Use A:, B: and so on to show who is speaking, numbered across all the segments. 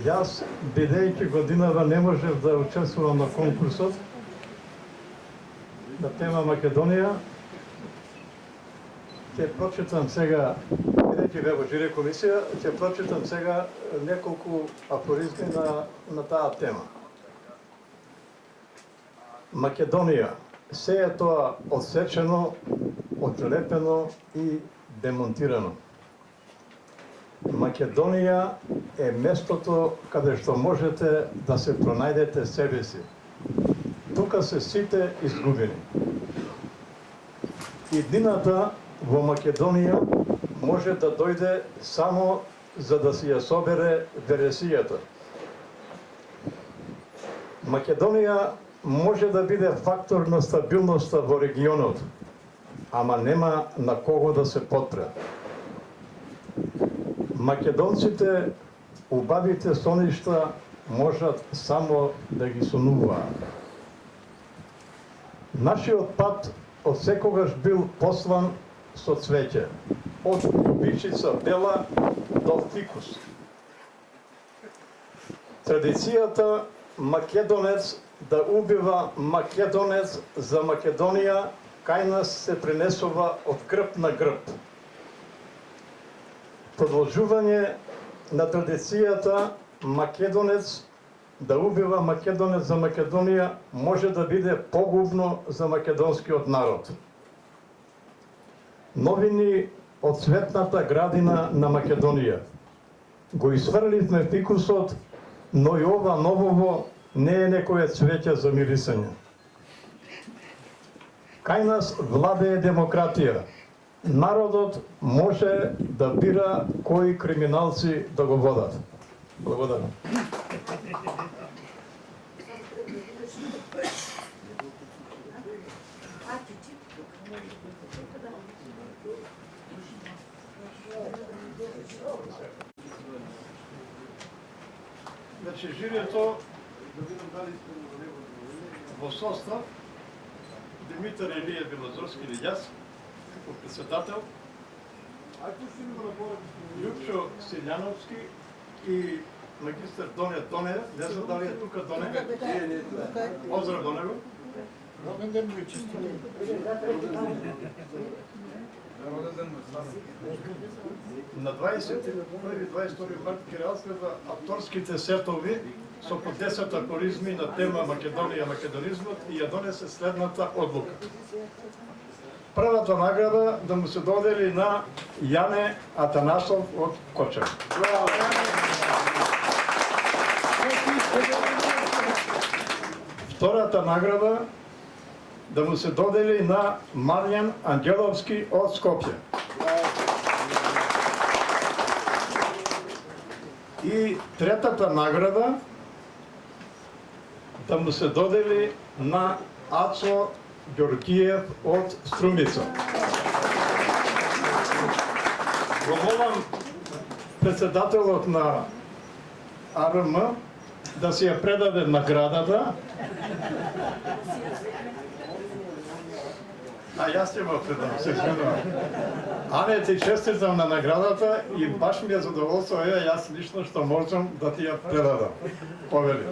A: Јас, бидејќи годинава не можев да учествувам на конкурсот на тема Македонија, ќе прочитам сега, бидејќи бе во жири комисија, ќе прочитам сега неколку афоризми на таа тема. Македонија, се е тоа одсечено, одлепено и демонтирано. Македонија е местото каде што можете да се пронајдете себе си. Тука се сите изгубени. Иднината во Македонија може да дојде само за да си ја собере вересијата. Македонија може да биде фактор на стабилноста во регионот, ама нема на кого да се подпре. Македонците, убавите соништа, можат само да ги сонуваат. Нашиот пат од секогаш бил послан со цвеќе, од љубичица бела до фикус. Традицијата македонец да убива македонец за Македонија кај нас се пренесува од грб на грб. Продолжување на традицијата македонец да убива македонец за Македонија може да биде погубно за македонскиот народ. Новини од цветната градина на Македонија. Го изфрливме фикусот, но и ова новово не е некое цвеќе за мирисање. Кај нас владее демократија. Народот може да бира кои криминалци да го водат. Благодарам. Значи, жирието во состав Димитар Илија Белозорски или јас, како председател, Љупчо Силјановски и магистар Доне Доне, не знам дали е тука Доне. Поздрав до него.
B: Роден ден му е честит.
A: На 21-22 март ќе разгледа авторските сетови со по 10 афоризми на тема Македонија, македонизмот и ја донесе следната одлука. Првата награда да му се додели на Јане Атанасов од Кочев. Втората награда да му се додели на Марјан Ангеловски од Скопје. И третата награда да му се додели на Ацо Ѓоргиев од Струмица. Го молам председателот на АРМ да си ја предаде наградата. А јас ќе го предам, се извинувам. Ане, ти честитам на наградата и баш ми е задоволство, јас лично што можам да ти ја предадам. Повели.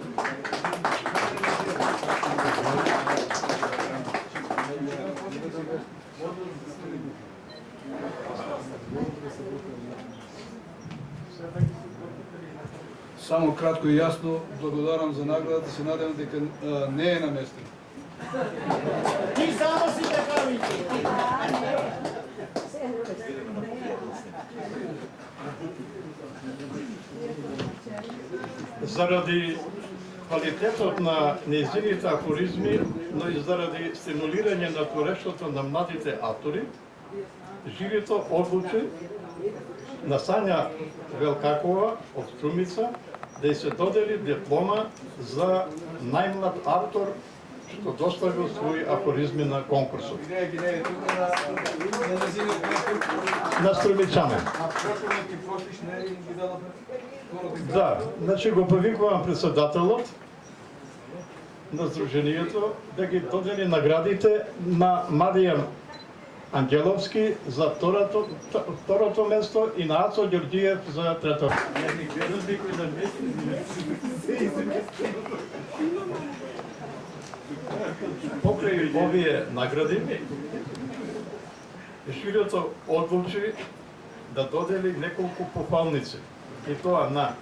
B: Само кратко и јасно, благодарам за наградата, се надевам дека не е наместен.
C: Ти само си така вики.
A: Заради квалитетот на нејзините афоризми, но и заради стимулирање на творештвото на младите автори, жирито одлучи на Сања Велкакова од Струмица да се додели диплома за најмлад автор што доставил своји афоризми на конкурсот. На Струмичане. Да, значи го повикувам председателот на Сдруженијето да ги додели наградите на Маријан Анджеловски за второто место и на Ацо Ѓорѓиев за трето. Покрај овие награди, журиото одлучи да додели неколку пофалници, и тоа на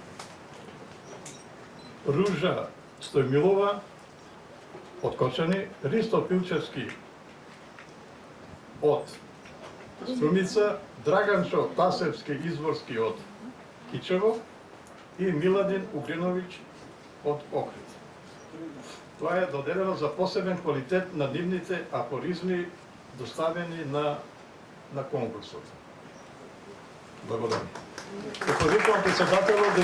A: Ружа Стојмилова од Кочани, Ристо Пилчевски од Струмица, Драганчо Тасевски Изворски од Кичево и Миладин Угриновиќ од Охрид. Тоа е доделено за посебен квалитет на нивните афоризми доставени на конкурсот. Благодарам. Председателот